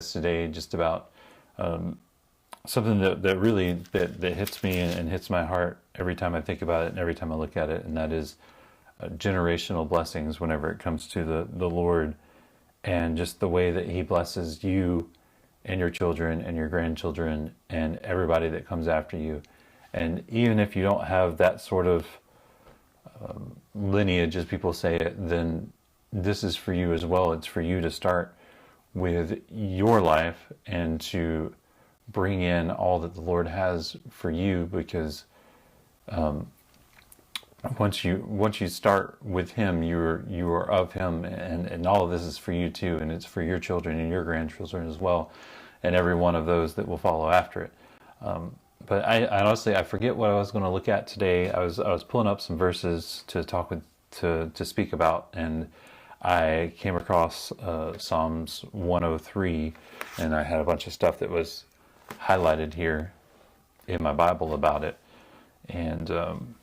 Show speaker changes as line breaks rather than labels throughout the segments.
today just about something that really that hits me and hits my heart every time I think about it and every time I look at it, and that is generational blessings whenever it comes to the Lord, and just the way that He blesses you and your children and your grandchildren and everybody that comes after you. And even if you don't have that sort of lineage, as people say it, then this is for you as well. It's for you to start with your life and to bring in all that the Lord has for you, because once you start with Him, you are of Him, and all of this is for you too, and it's for your children and your grandchildren as well, and every one of those that will follow after it. But I honestly, I forget what I was going to look at today. I was pulling up some verses to talk with to speak about, and I came across Psalms 103, and I had a bunch of stuff that was highlighted here in my Bible about it, and and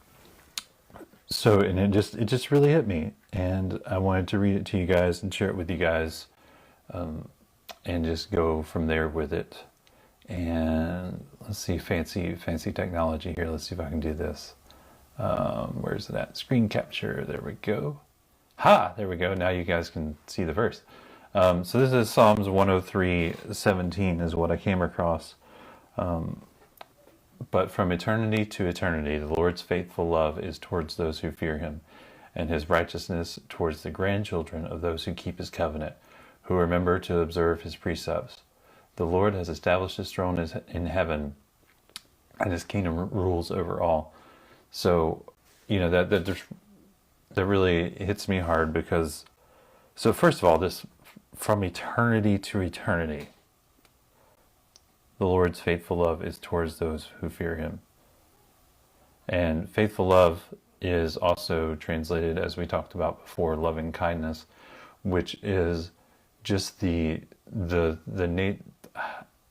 it just really hit me, and I wanted to read it to you guys and share it with you guys, and just go from there with it. And let's see, fancy technology here. Let's see if I can do this. Where's it at? Screen capture. There we go. There we go. Now you guys can see the verse. So this is Psalms 103:17 is what I came across. But from eternity to eternity, the Lord's faithful love is towards those who fear Him, and His righteousness towards the grandchildren of those who keep His covenant, who remember to observe His precepts. The Lord has established His throne in heaven, and His kingdom rules over all. So, that really hits me hard, because, so first of all, this from eternity to eternity, the Lord's faithful love is towards those who fear Him. And faithful love is also translated, as we talked about before, loving kindness, which is just the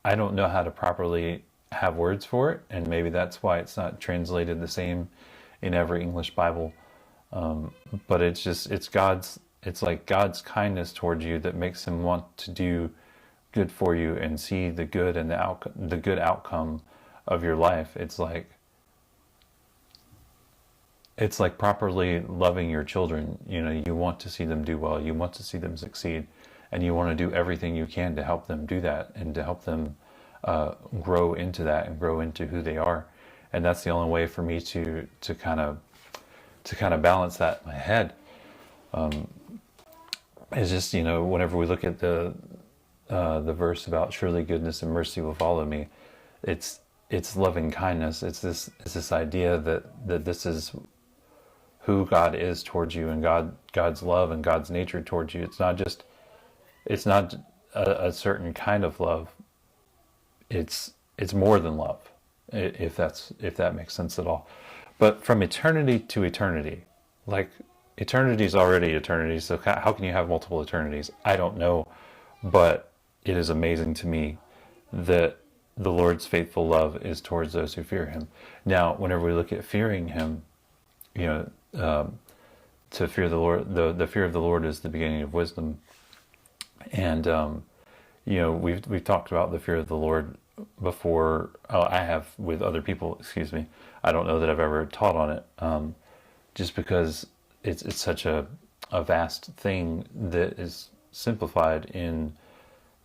I don't know how to properly have words for it, and maybe that's why it's not translated the same in every English Bible. But it's like God's kindness towards you that makes Him want to do good for you and see the good and the good outcome of your life. It's like properly loving your children. You want to see them do well, you want to see them succeed, and you want to do everything you can to help them do that, and to help them grow into that and grow into who they are. And that's the only way for me to kind of balance that in my head. It's just, whenever we look at the verse about surely goodness and mercy will follow me, it's loving kindness. It's this idea that this is who God is towards you, and God's love and God's nature towards you. It's not a certain kind of love. It's more than love, if that makes sense at all. But from eternity to eternity, like eternity is already eternity, so how can you have multiple eternities? I don't know, but it is amazing to me that the Lord's faithful love is towards those who fear Him. Now, whenever we look at fearing Him, to fear the Lord, the fear of the Lord is the beginning of wisdom. And we've talked about the fear of the Lord before. I have with other people. Excuse me. I don't know that I've ever taught on it, just because it's such a vast thing that is simplified in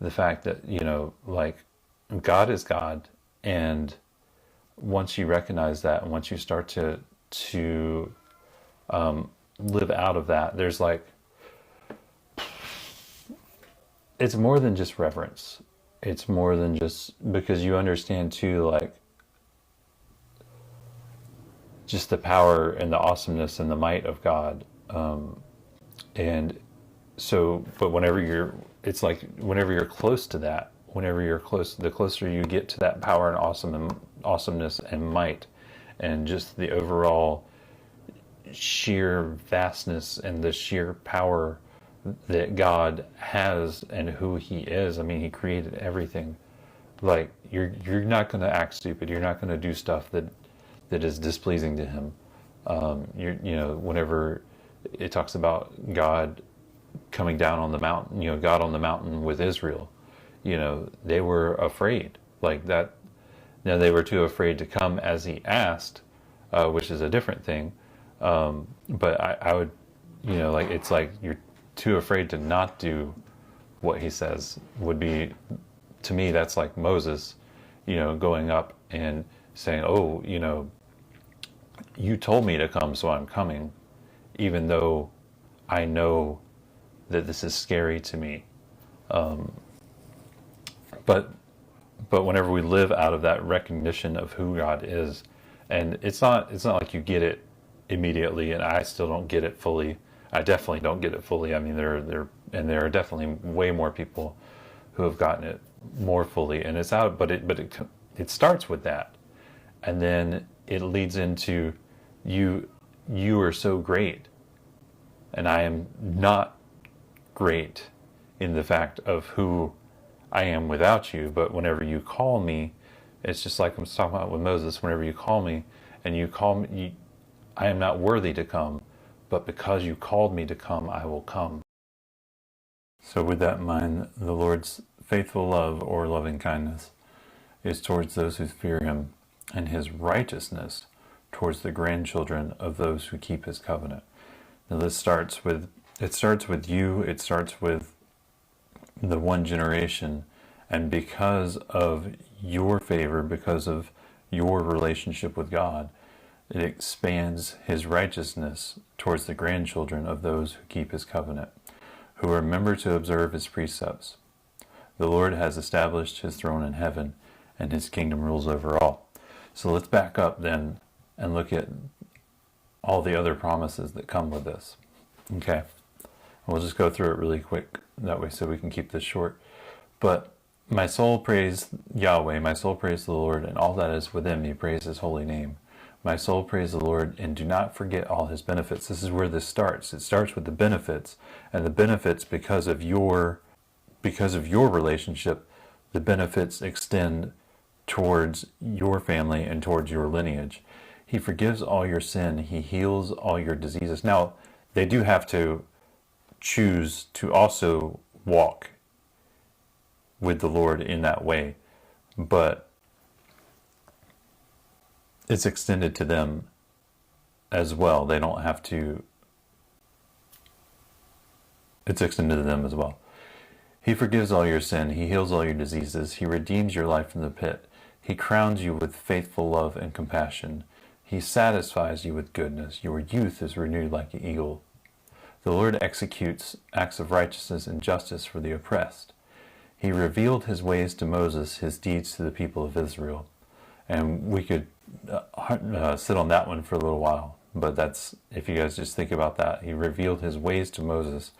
the fact that God is God, and once you recognize that, and once you start to live out of that, there's it's more than just reverence. It's more than just, because you understand too, just the power and the awesomeness and the might of God. And so, but whenever you're close to that, the closer you get to that power and awesomeness and might, and just the overall sheer vastness and the sheer power that God has and who He is. I mean, He created everything. You're not going to act stupid. You're not going to do stuff that is displeasing to Him. Whenever it talks about God coming down on the mountain, God on the mountain with Israel, they were afraid like that. Now they were too afraid to come as he asked, which is a different thing. But I would, like it's like you're too afraid to not do what he says would be, to me, that's like Moses, going up and saying, oh, you told me to come, so I'm coming, even though I know that this is scary to me. But whenever we live out of that recognition of who God is, and it's not like you get it immediately, and I still don't get it fully. I definitely don't get it fully. I mean, there are definitely way more people who have gotten it more fully, and it's out. But it starts with that, and then it leads into you are so great, and I am not great in the fact of who I am without you. But whenever you call me, it's just like I'm talking about with Moses. Whenever you call me, and you call me, I am not worthy to come, but because you called me to come, I will come. So with that in mind, the Lord's faithful love or loving kindness is towards those who fear him, and his righteousness towards the grandchildren of those who keep his covenant. Now this starts with you, it starts with the one generation, and because of your favor, because of your relationship with God, it expands his righteousness towards the grandchildren of those who keep his covenant, who remember to observe his precepts. The Lord has established his throne in heaven, and his kingdom rules over all. So let's back up then and look at all the other promises that come with this. Okay, we'll just go through it really quick, that way so we can keep this short. But my soul praise Yahweh, my soul praise the Lord, and all that is within me praise his holy name. My soul praise the Lord, and do not forget all his benefits. This is where this starts. It starts with the benefits, and the benefits because of your relationship, the benefits extend towards your family and towards your lineage. He forgives all your sin. He heals all your diseases. Now, they do have to choose to also walk with the Lord in that way, but it's extended to them as well. They don't have to, it's extended to them as well. He forgives all your sin. He heals all your diseases. He redeems your life from the pit. He crowns you with faithful love and compassion. He satisfies you with goodness. Your youth is renewed like an eagle. The Lord executes acts of righteousness and justice for the oppressed. He revealed his ways to Moses, his deeds to the people of Israel. And we could sit on that one for a little while, but that's, if you guys just think about that, he revealed his ways to Moses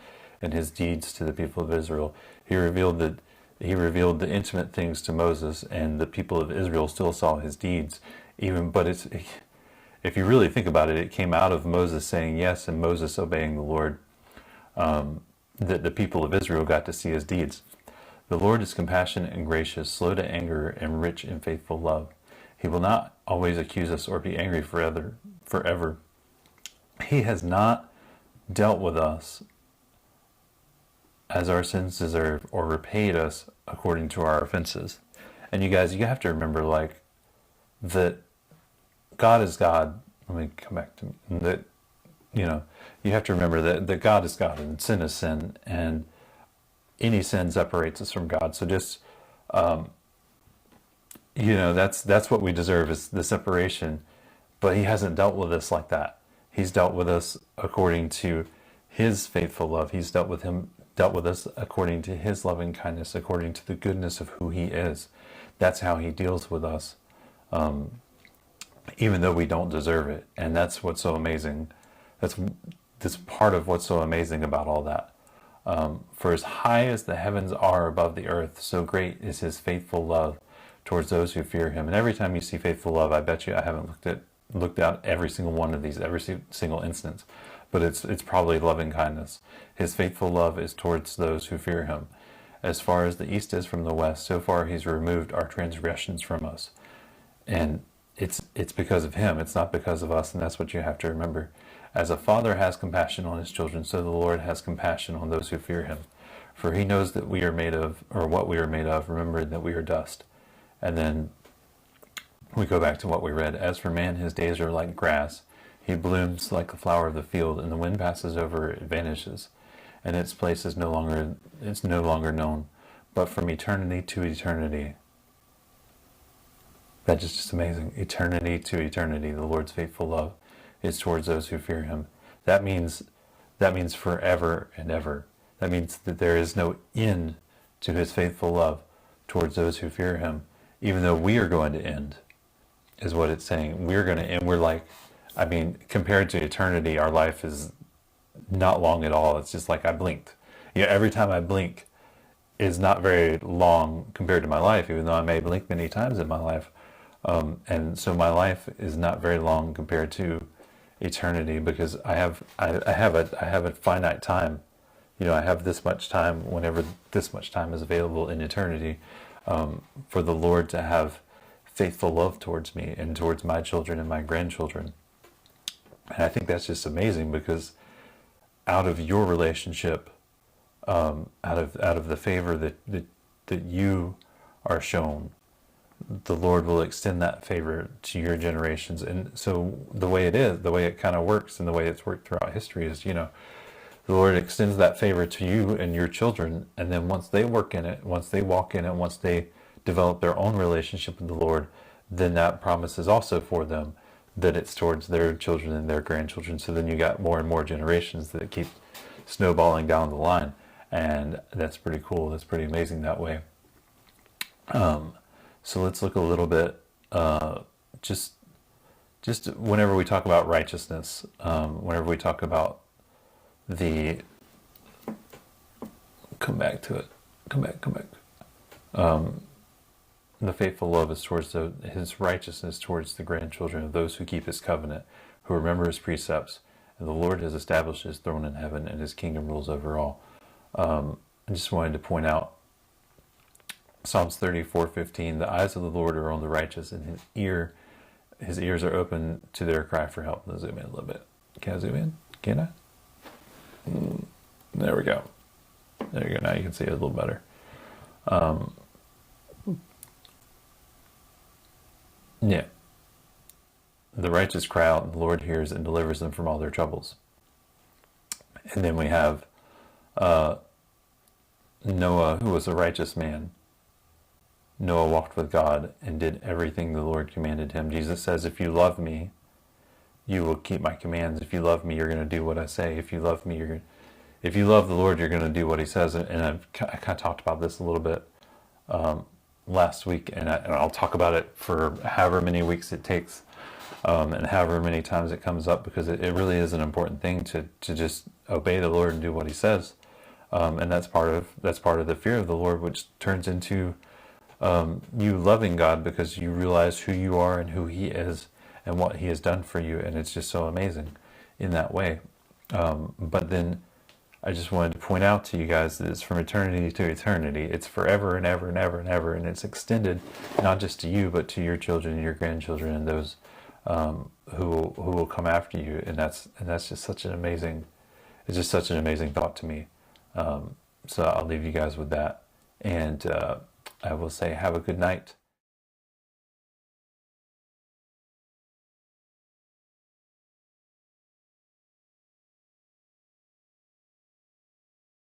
and his deeds to the people of Israel. He revealed the intimate things to Moses, and the people of Israel still saw his deeds. But if you really think about it, it came out of Moses saying yes and Moses obeying the Lord, that the people of Israel got to see his deeds. The Lord is compassionate and gracious, slow to anger, and rich in faithful love. He will not always accuse us or be angry forever. He has not dealt with us as our sins deserve, or repaid us according to our offenses. And you guys, you have to remember, like, that God is God. Let me come back to that. You have to remember that God is God and sin is sin, and any sin separates us from God. So just, that's what we deserve, is the separation. But he hasn't dealt with us like that. He's dealt with us according to his faithful love. He's dealt with us according to his loving kindness, according to the goodness of who he is. That's how he deals with us, even though we don't deserve it. And that's what's so amazing. That's part of what's so amazing about all that. For as high as the heavens are above the earth, so great is his faithful love towards those who fear him. And every time you see faithful love, I bet you I haven't looked at every single one of these, every single instance, but it's probably loving kindness. His faithful love is towards those who fear him. As far as the east is from the west, so far he's removed our transgressions from us. And it's because of him. It's not because of us, and that's what you have to remember. As a father has compassion on his children, so the Lord has compassion on those who fear him. For he knows that we are made of, or what we are made of, remembering that we are dust. And then we go back to what we read. As for man, his days are like grass. He blooms like the flower of the field, and the wind passes over it, vanishes, and its place is no longer known. But from eternity to eternity, that is just amazing. Eternity to eternity, the Lord's faithful love is towards those who fear him. That means forever and ever. That means that there is no end to his faithful love towards those who fear him, even though we are going to end, is what it's saying. We're going to end. We're like, compared to eternity, our life is not long at all. It's just like I blinked. Every time I blink is not very long compared to my life, even though I may blink many times in my life. And so my life is not very long compared to eternity, because I have a finite time. I have this much time whenever this much time is available in eternity, for the Lord to have faithful love towards me and towards my children and my grandchildren. And I think that's just amazing, because out of your relationship, out of the favor that you are shown, the Lord will extend that favor to your generations. And so the way it kind of works, and the way it's worked throughout history is, the Lord extends that favor to you and your children, and then once they work in it, once they walk in it, once they develop their own relationship with the Lord, then that promise is also for them, that it's towards their children and their grandchildren. So then you got more and more generations that keep snowballing down the line, and that's pretty cool. That's pretty amazing that way. So let's look a little bit, just whenever we talk about righteousness, whenever we talk about come back. The faithful love is towards his righteousness towards the grandchildren of those who keep his covenant, who remember his precepts, and the Lord has established his throne in heaven, and his kingdom rules over all. I just wanted to point out Psalms 34:15, the eyes of the Lord are on the righteous, and his ears are open to their cry for help. Let's zoom in a little bit. Can I zoom in? Can I? There we go. There you go. Now you can see it a little better. Yeah. The righteous cry out, and the Lord hears and delivers them from all their troubles. And then we have Noah, who was a righteous man. Noah walked with God and did everything the Lord commanded him. Jesus says, if you love me, you will keep my commands. If you love me, you're going to do what I say. If you love me, if you love the Lord, you're going to do what he says. And I kind of talked about this a little bit last week, and I'll talk about it for however many weeks it takes, and however many times it comes up, because it really is an important thing to just obey the Lord and do what he says. And that's part of the fear of the Lord, which turns into you loving God, because you realize who you are and who he is and what he has done for you, and it's just so amazing in that way. But then I just wanted to point out to you guys that it's from eternity to eternity. It's forever and ever and ever and ever, and it's extended not just to you, but to your children and your grandchildren and those who will come after you. And that's just such an amazing, it's just such an amazing thought to me. So I'll leave you guys with that, and I will say have a good night.